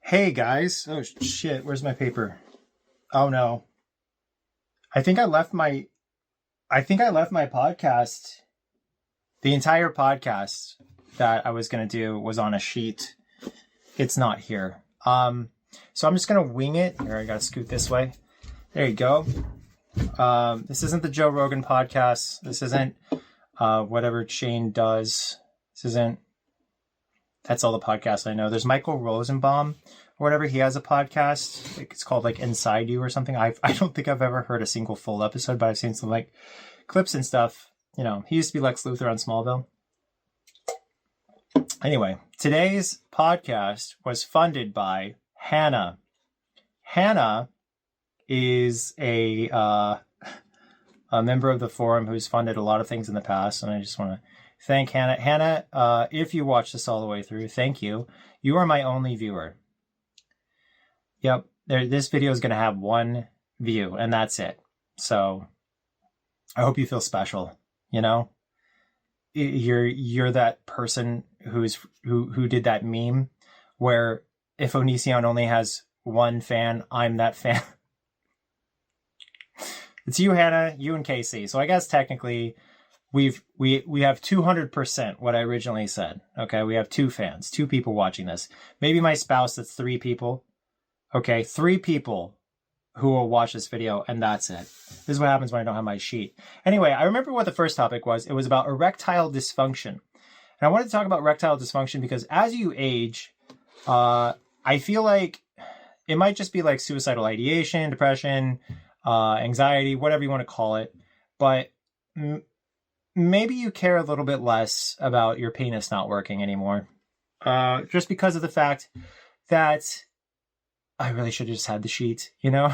Hey guys. Oh shit, where's my paper? Oh no. I think I left my podcast. The entire podcast that I was going to do was on a sheet. It's not here. So I'm just going to wing it. Here, I got to scoot this way. There you go. This isn't the Joe Rogan podcast. This isn't whatever Shane does. This isn't That's all the podcasts I know. There's Michael Rosenbaum or whatever. He has a podcast. It's called like Inside You or something. I don't think I've ever heard a single full episode, but I've seen some like clips and stuff. You know, he used to be Lex Luthor on Smallville. Anyway, today's podcast was funded by Hannah. Hannah is a member of the forum who's funded a lot of things in the past, and I just want to thank Hannah. Hannah, if you watch this all the way through, thank you. You are my only viewer. Yep, this video is going to have one view, and that's it. So I hope you feel special. You know, you're that person who did that meme where if Onision only has one fan, I'm that fan. It's you, Hannah, you and Casey. So I guess technically we have 200% what I originally said. Okay, we have two fans, two people watching this. Maybe my spouse, that's three people. Okay, three people who will watch this video, and that's it. This is what happens when I don't have my sheet. Anyway, I remember what the first topic was. It was about erectile dysfunction. And I wanted to talk about erectile dysfunction because as you age, I feel like it might just be like suicidal ideation, depression, anxiety, whatever you want to call it. But maybe you care a little bit less about your penis not working anymore. Just because of the fact that I really should have just had the sheet, you know?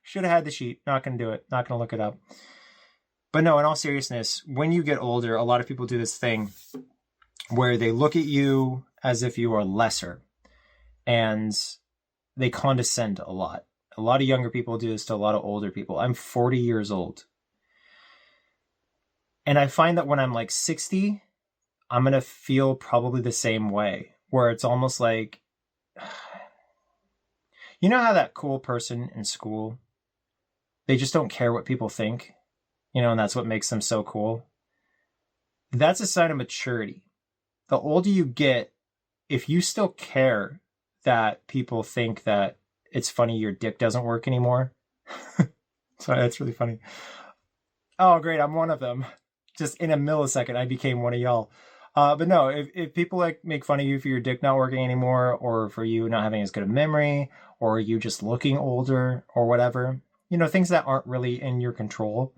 Should have had the sheet. Not going to do it. Not going to look it up. But no, in all seriousness, when you get older, a lot of people do this thing where they look at you as if you are lesser. And they condescend a lot. A lot of younger people do this to a lot of older people. I'm 40 years old. And I find that when I'm like 60, I'm going to feel probably the same way. Where it's almost like, you know how that cool person in school, they just don't care what people think, you know, and that's what makes them so cool. That's a sign of maturity. The older you get, if you still care that people think that it's funny your dick doesn't work anymore. So that's really funny. Oh, great. I'm one of them. Just in a millisecond, I became one of y'all. But no, if people like make fun of you for your dick not working anymore, or for you not having as good a memory, or you just looking older, or whatever, you know, things that aren't really in your control.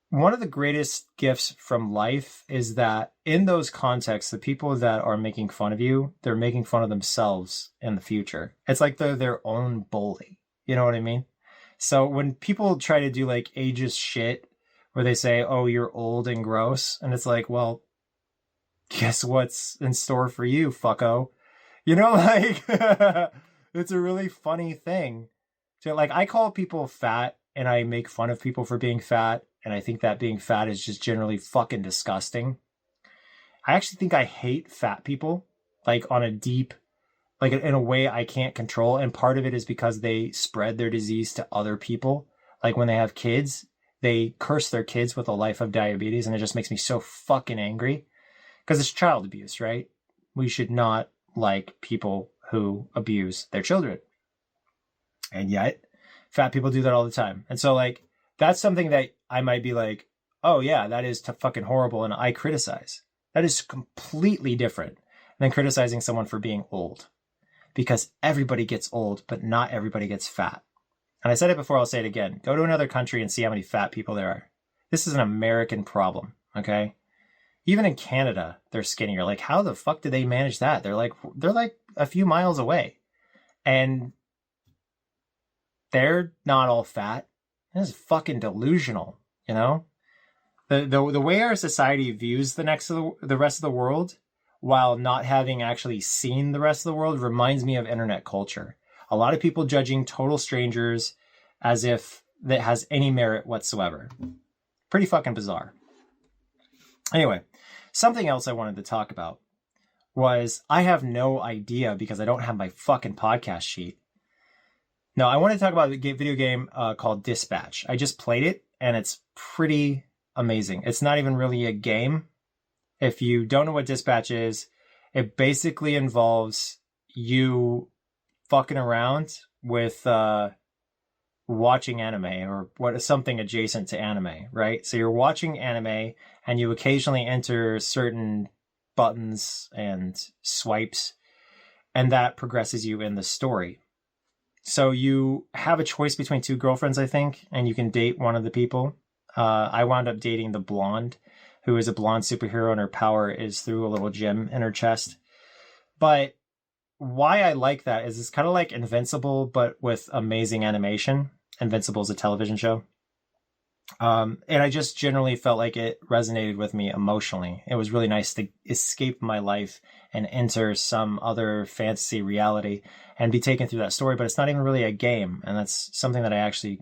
One of the greatest gifts from life is that in those contexts, the people that are making fun of you, they're making fun of themselves in the future. It's like they're their own bully. You know what I mean? So when people try to do like ageist shit, where they say, oh, you're old and gross, and it's like, well, guess what's in store for you, fucko? You know, like, it's a really funny thing. So, like, I call people fat, and I make fun of people for being fat, and I think that being fat is just generally fucking disgusting. I actually think I hate fat people, like, on a deep, like, in a way I can't control, and part of it is because they spread their disease to other people. Like, when they have kids, they curse their kids with a life of diabetes, and it just makes me so fucking angry. Because it's child abuse, right? We should not like people who abuse their children. And yet, fat people do that all the time. And so, like, that's something that I might be like, oh yeah, that is fucking horrible, and I criticize. That is completely different than criticizing someone for being old. Because everybody gets old, but not everybody gets fat. And I said it before, I'll say it again. Go to another country and see how many fat people there are. This is an American problem, okay? Even in Canada, they're skinnier. Like, how the fuck do they manage that? They're like a few miles away. And they're not all fat. This is fucking delusional, you know? The way our society views the rest of the world, while not having actually seen the rest of the world, reminds me of internet culture. A lot of people judging total strangers as if that has any merit whatsoever. Pretty fucking bizarre. Anyway, something else I wanted to talk about was I have no idea because I don't have my fucking podcast sheet. No, I want to talk about a video game called Dispatch. I just played it, and it's pretty amazing. It's not even really a game. If you don't know what Dispatch is, it basically involves you fucking around with watching anime or something adjacent to anime, right? So you're watching anime, and you occasionally enter certain buttons and swipes, and that progresses you in the story. So you have a choice between two girlfriends, I think, and you can date one of the people. I wound up dating the blonde, who is a blonde superhero, and her power is through a little gem in her chest. But why I like that is it's kind of like Invincible, but with amazing animation. Invincible is a television show. And I just generally felt like it resonated with me emotionally. It was really nice to escape my life and enter some other fantasy reality and be taken through that story, but it's not even really a game. And that's something that I actually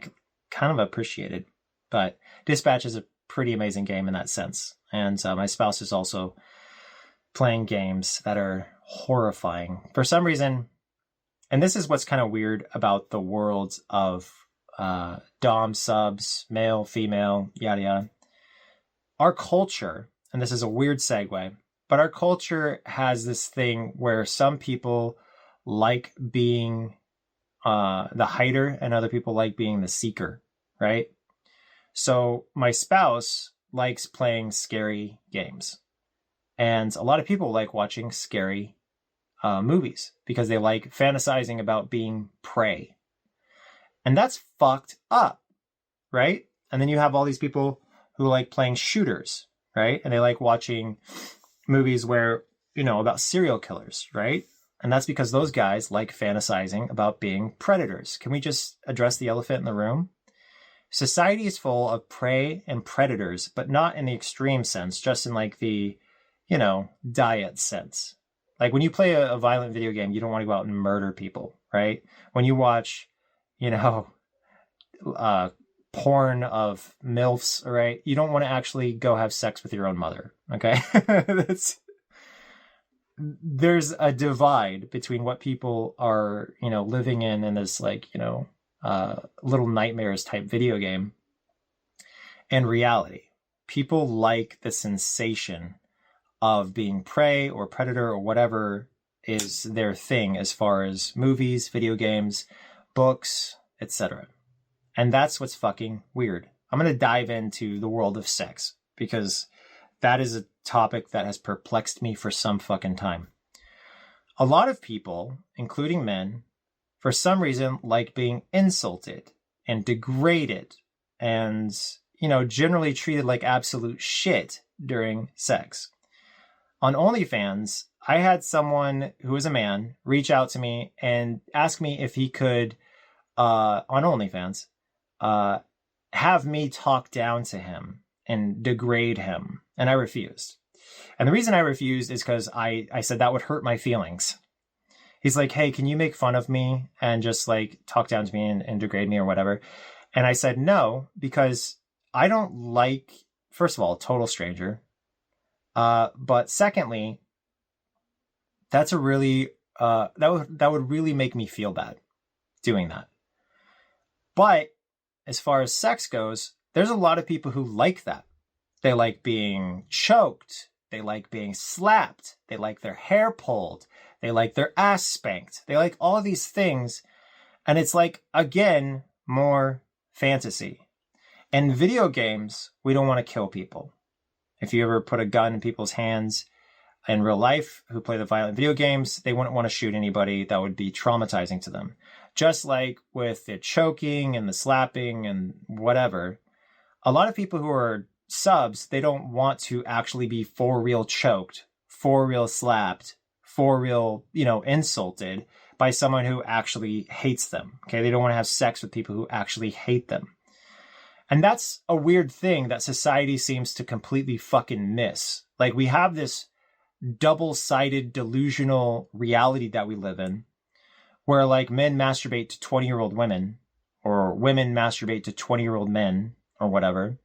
kind of appreciated. But Dispatch is a pretty amazing game in that sense. And my spouse is also playing games that are horrifying. For some reason, and this is what's kind of weird about the world of dom, subs, male, female, yada yada. Our culture, and this is a weird segue, but our culture has this thing where some people like being the hider and other people like being the seeker, right? So my spouse likes playing scary games. And a lot of people like watching scary movies because they like fantasizing about being prey. And that's fucked up, right? And then you have all these people who like playing shooters, right? And they like watching movies where, about serial killers, right? And that's because those guys like fantasizing about being predators. Can we just address the elephant in the room? Society is full of prey and predators, but not in the extreme sense, just in like the, diet sense. Like when you play a violent video game, you don't want to go out and murder people, right? When you watch porn of MILFs, right? You don't want to actually go have sex with your own mother, okay? There's a divide between what people are, living in this Little Nightmares type video game and reality. People like the sensation of being prey or predator or whatever is their thing as far as movies, video games, books, etc. And that's what's fucking weird. I'm going to dive into the world of sex because that is a topic that has perplexed me for some fucking time. A lot of people, including men, for some reason like being insulted and degraded and, generally treated like absolute shit during sex. On OnlyFans, I had someone who was a man reach out to me and ask me if he could, on OnlyFans, have me talk down to him and degrade him. And I refused. And the reason I refused is because I said that would hurt my feelings. He's like, hey, can you make fun of me and just like talk down to me and degrade me or whatever? And I said no, because I don't like, first of all, a total stranger. But secondly, that's a really, that would really make me feel bad doing that. But as far as sex goes, there's a lot of people who like that. They like being choked. They like being slapped. They like their hair pulled. They like their ass spanked. They like all of these things. And it's like, again, more fantasy. In video games, we don't want to kill people. If you ever put a gun in people's hands in real life who play the violent video games, they wouldn't want to shoot anybody. That would be traumatizing to them. Just like with the choking and the slapping and whatever, a lot of people who are subs, they don't want to actually be for real choked, for real slapped, for real, insulted by someone who actually hates them. Okay. They don't want to have sex with people who actually hate them. And that's a weird thing that society seems to completely fucking miss. Like we have this double-sided delusional reality that we live in where like men masturbate to 20-year-old women or women masturbate to 20-year-old men or whatever.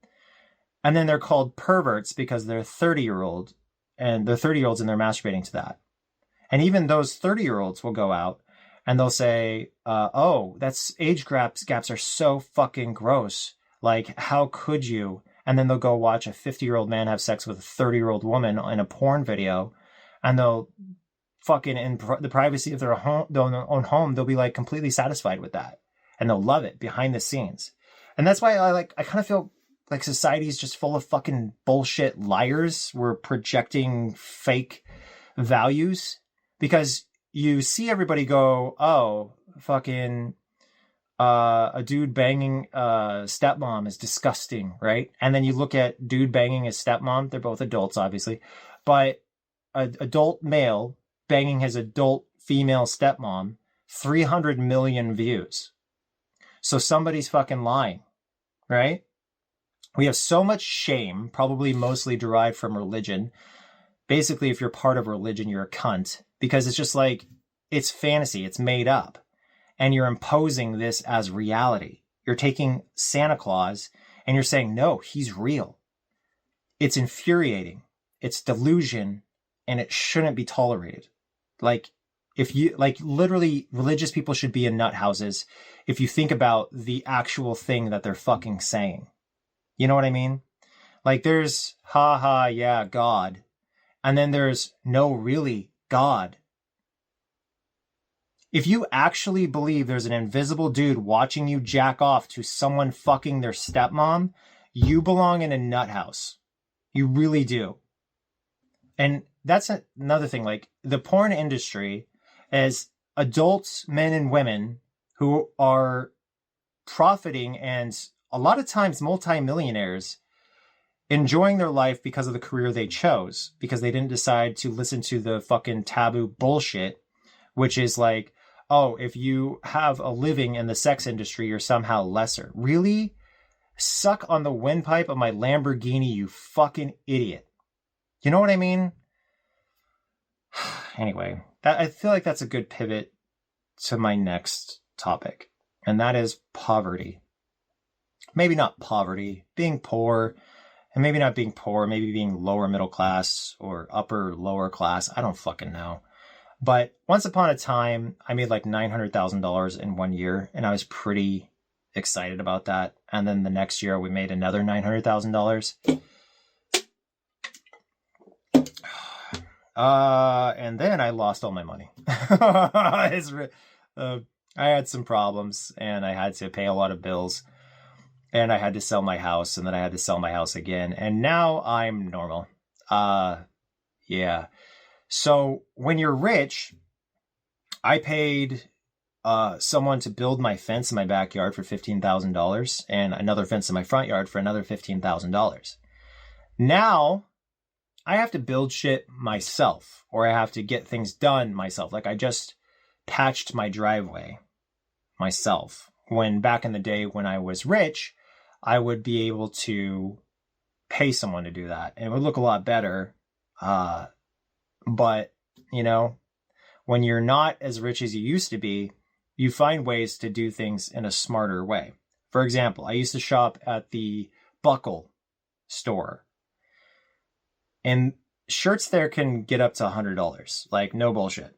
And then they're called perverts because they're 30-year-old and they're 30-year-olds and they're masturbating to that. And even those 30-year-olds will go out and they'll say, oh, that's age gaps are so fucking gross. Like, how could you? And then they'll go watch a 50-year-old man have sex with a 30-year-old woman in a porn video. And they'll fucking, in the privacy of their own home, they'll be like completely satisfied with that. And they'll love it behind the scenes. And that's why I kind of feel like society is just full of fucking bullshit liars. We're projecting fake values because you see everybody go, oh, fucking a dude banging stepmom is disgusting, right? And then you look at dude banging his stepmom. They're both adults, obviously. But an adult male banging his adult female stepmom, 300 million views. So somebody's fucking lying, right? We have so much shame, probably mostly derived from religion. Basically, if you're part of religion, you're a cunt. Because it's just like, it's fantasy, it's made up. And you're imposing this as reality. You're taking Santa Claus and you're saying, no, he's real. It's infuriating. It's delusion and it shouldn't be tolerated. Like, if you, like, literally, religious people should be in nut houses if you think about the actual thing that they're fucking saying. You know what I mean? Like, there's, yeah, God. And then there's, no, really, God. If you actually believe there's an invisible dude watching you jack off to someone fucking their stepmom, you belong in a nut house. You really do. And that's another thing. Like, the porn industry is adults, men and women who are profiting and a lot of times multimillionaires enjoying their life because of the career they chose, because they didn't decide to listen to the fucking taboo bullshit, which is like, oh, if you have a living in the sex industry, you're somehow lesser. Really? Suck on the windpipe of my Lamborghini, you fucking idiot. You know what I mean? Anyway, I feel like that's a good pivot to my next topic, and that is poverty. Maybe not poverty, being poor, and maybe not being poor, maybe being lower middle class or upper lower class. I don't fucking know. But once upon a time, I made like $900,000 in 1 year, and I was pretty excited about that. And then the next year, we made another $900,000. And then I lost all my money. I had some problems, and I had to pay a lot of bills, and I had to sell my house, and then I had to sell my house again, and now I'm normal. Yeah. So when you're rich, I paid someone to build my fence in my backyard for $15,000 and another fence in my front yard for another $15,000. Now I have to build shit myself, or I have to get things done myself. Like, I just patched my driveway myself. When back in the day when I was rich, I would be able to pay someone to do that, and it would look a lot better. But, you know, when you're not as rich as you used to be, you find ways to do things in a smarter way. For example, I used to shop at the Buckle store, and shirts there can get up to $100. Like, no bullshit.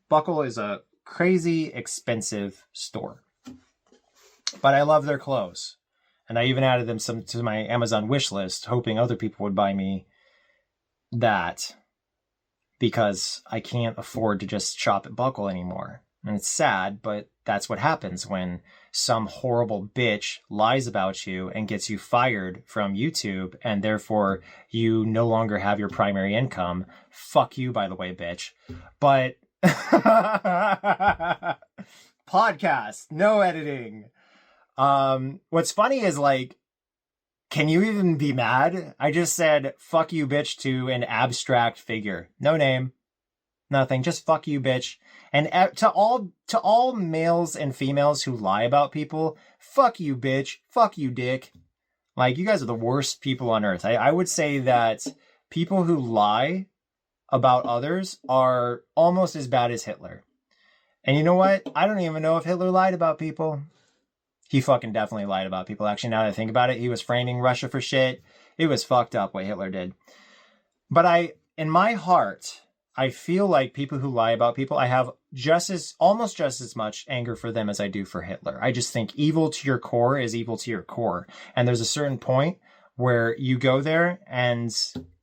Buckle is a crazy expensive store, but I love their clothes. And I even added them to my Amazon wish list, hoping other people would buy me that, because I can't afford to just shop at Buckle anymore. And it's sad, but that's what happens when some horrible bitch lies about you and gets you fired from YouTube, and therefore you no longer have your primary income. Fuck you, by the way, bitch. But podcast, no editing. What's funny is, like, can you even be mad? I just said, fuck you, bitch, to an abstract figure. No name. Nothing. Just fuck you, bitch. And to all males and females who lie about people, fuck you, bitch. Fuck you, dick. Like, you guys are the worst people on earth. I would say that people who lie about others are almost as bad as Hitler. And you know what? I don't even know if Hitler lied about people. He fucking definitely lied about people. Actually, now that I think about it, he was framing Russia for shit. It was fucked up what Hitler did. But in my heart, I feel like people who lie about people, I have almost just as much anger for them as I do for Hitler. I just think evil to your core is evil to your core. And there's a certain point where you go there and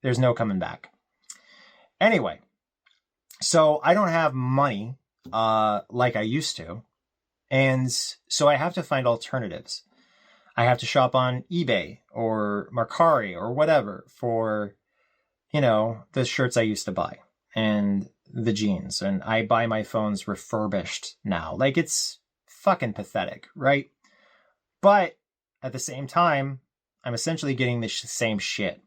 there's no coming back. Anyway, so I don't have money like I used to. And so I have to find alternatives. I have to shop on eBay or Mercari or whatever for, the shirts I used to buy and the jeans. And I buy my phones refurbished now. Like, it's fucking pathetic, right? But at the same time, I'm essentially getting the same shit.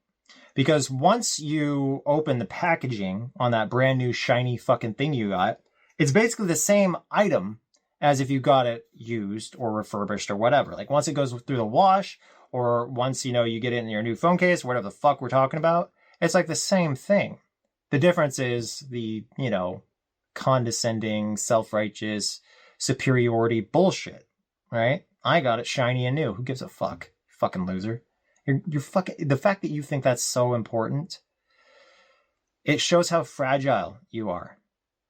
Because once you open the packaging on that brand new shiny fucking thing you got, it's basically the same item as if you got it used or refurbished or whatever. Like, once it goes through the wash, or once, you get it in your new phone case, whatever the fuck we're talking about, it's like the same thing. The difference is the, condescending, self-righteous, superiority bullshit, right? I got it shiny and new. Who gives a fuck? Fucking loser. You're fucking, the fact that you think that's so important, it shows how fragile you are.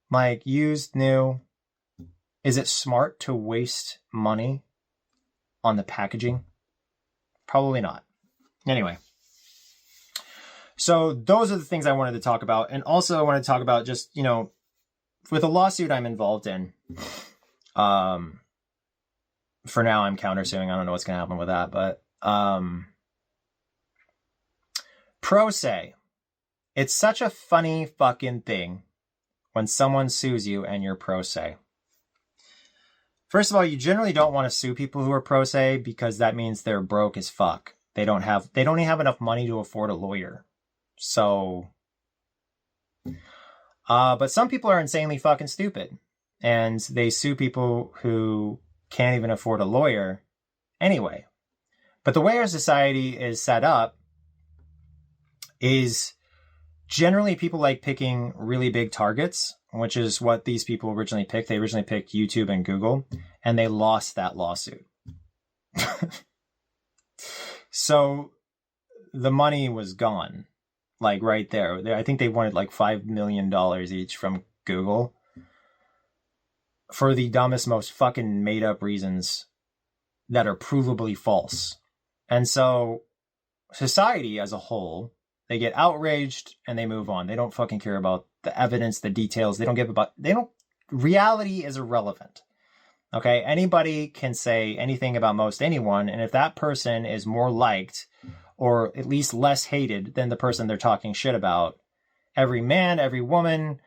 Like, used, new. Is it smart to waste money on the packaging? Probably not. Anyway. So those are the things I wanted to talk about. And also I want to talk about just, with a lawsuit I'm involved in. For now I'm countersuing. I don't know what's going to happen with that. But pro se. It's such a funny fucking thing when someone sues you and you're pro se. First of all, you generally don't want to sue people who are pro se because that means they're broke as fuck. They don't even have enough money to afford a lawyer. So, but some people are insanely fucking stupid and they sue people who can't even afford a lawyer anyway. But the way our society is set up is generally people like picking really big targets, which is what these people originally picked. They originally picked YouTube and Google, and they lost that lawsuit. So the money was gone, like right there. I think they wanted like $5 million each from Google for the dumbest, most fucking made up reasons that are provably false. And so society as a whole, they get outraged and they move on. They don't fucking care about the evidence, the details. Reality is irrelevant. Okay. Anybody can say anything about most anyone. And if that person is more liked or at least less hated than the person they're talking shit about, every man, every woman,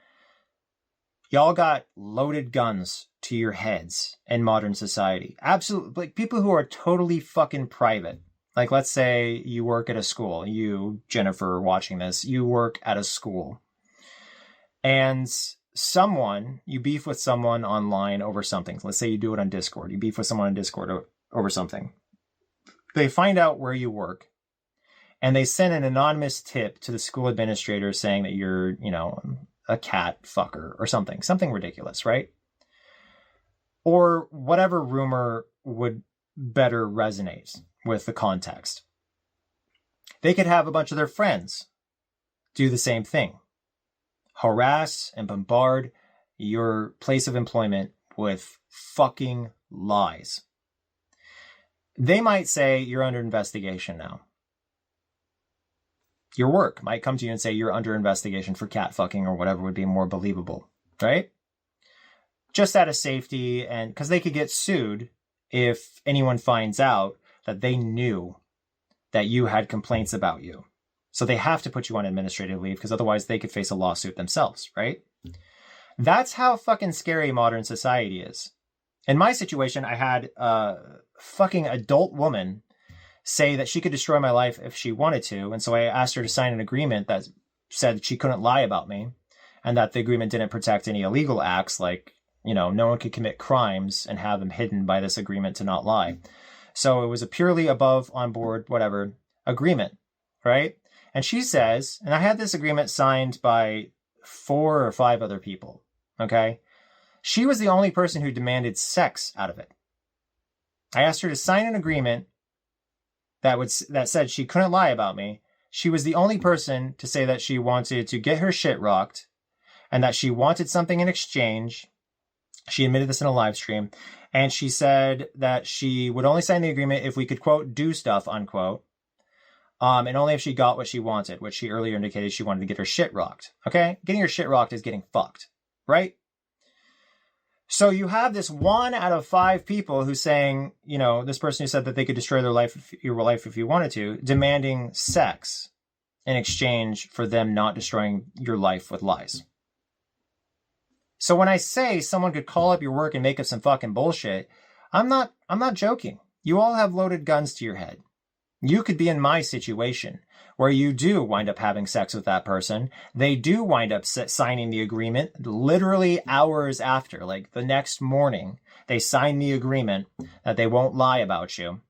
y'all got loaded guns to your heads in modern society. Absolutely. Like, people who are totally fucking private. Like, let's say you work at a school. You, Jennifer, watching this, you work at a school. And you beef with someone online over something. Let's say you do it on Discord. You beef with someone on Discord over something. They find out where you work. And they send an anonymous tip to the school administrator saying that you're, a cat fucker or something. Something ridiculous, right? Or whatever rumor would better resonate with the context. They could have a bunch of their friends do the same thing. Harass and bombard your place of employment with fucking lies. They might say you're under investigation now. Your work might come to you and say you're under investigation for cat fucking or whatever would be more believable, right? Just out of safety, and because they could get sued if anyone finds out that they knew that you had complaints about you. So they have to put you on administrative leave because otherwise they could face a lawsuit themselves, right? That's how fucking scary modern society is. In my situation, I had a fucking adult woman say that she could destroy my life if she wanted to. And so I asked her to sign an agreement that said she couldn't lie about me and that the agreement didn't protect any illegal acts. Like, no one could commit crimes and have them hidden by this agreement to not lie. So it was a purely above, on board, whatever agreement, right? And she says, and I had this agreement signed by 4 or 5 other people, okay? She was the only person who demanded sex out of it. I asked her to sign an agreement that said she couldn't lie about me. She was the only person to say that she wanted to get her shit rocked and that she wanted something in exchange. She admitted this in a live stream, and she said that she would only sign the agreement if we could, quote, do stuff, unquote, and only if she got what she wanted, which she earlier indicated she wanted to get her shit rocked. Okay? Getting your shit rocked is getting fucked, right? So you have this 1 out of 5 people who's saying, you know, this person who said that they could destroy your life if you wanted to, demanding sex in exchange for them not destroying your life with lies. So when I say someone could call up your work and make up some fucking bullshit, I'm not joking. You all have loaded guns to your head. You could be in my situation where you do wind up having sex with that person. They do wind up signing the agreement literally hours after, like the next morning. They sign the agreement that they won't lie about you.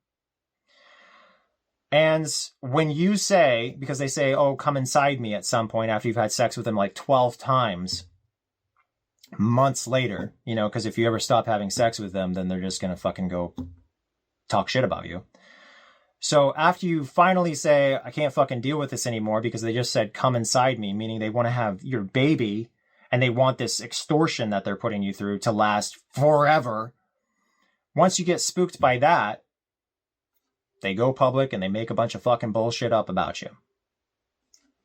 And when you say, because they say, oh, come inside me at some point after you've had sex with them like 12 times, months later, you know, because if you ever stop having sex with them, then they're just going to fucking go talk shit about you. So after you finally say, I can't fucking deal with this anymore because they just said, come inside me, meaning they want to have your baby and they want this extortion that they're putting you through to last forever. Once you get spooked by that, they go public and they make a bunch of fucking bullshit up about you.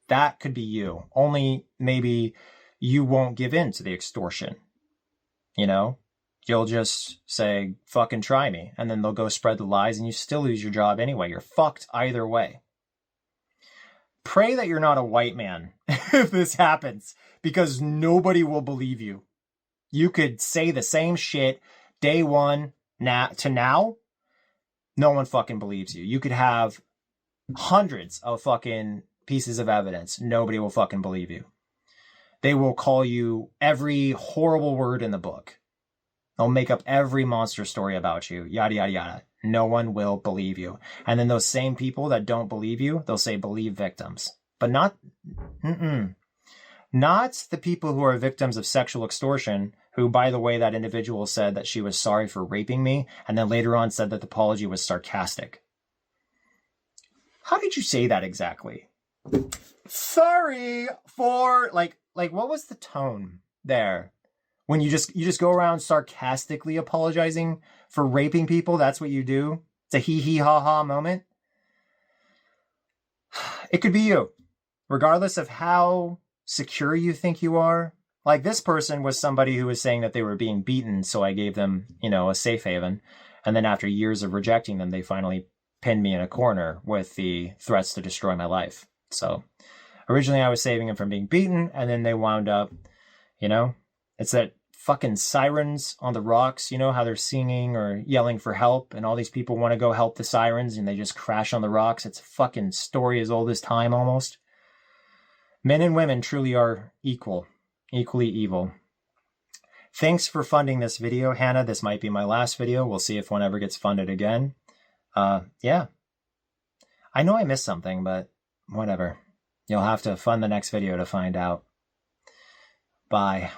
That could be you. Only maybe you won't give in to the extortion. You know? You'll just say, fucking try me. And then they'll go spread the lies and you still lose your job anyway. You're fucked either way. Pray that you're not a white man if this happens, because nobody will believe you. You could say the same shit day one to now. No one fucking believes you. You could have hundreds of fucking pieces of evidence. Nobody will fucking believe you. They will call you every horrible word in the book. They'll make up every monster story about you, yada, yada, yada. No one will believe you. And then those same people that don't believe you, they'll say believe victims. But not the people who are victims of sexual extortion, who, by the way, that individual said that she was sorry for raping me, and then later on said that the apology was sarcastic. How did you say that exactly? Sorry for, like what was the tone there? When you just go around sarcastically apologizing for raping people, that's what you do? It's a hee ha ha moment. It could be you, regardless of how secure you think you are. Like this person was somebody who was saying that they were being beaten, so I gave them, you know, a safe haven. And then after years of rejecting them, they finally pinned me in a corner with the threats to destroy my life. So originally I was saving them from being beaten, and then they wound up, you know, it's that fucking sirens on the rocks, you know, how they're singing or yelling for help, and all these people want to go help the sirens, and they just crash on the rocks. It's a fucking story as old as time almost. Men and women truly are equally evil. Thanks for funding this video, Hannah. This might be my last video. We'll see if one ever gets funded again. Yeah. I know I missed something, but whatever. You'll have to fund the next video to find out. Bye.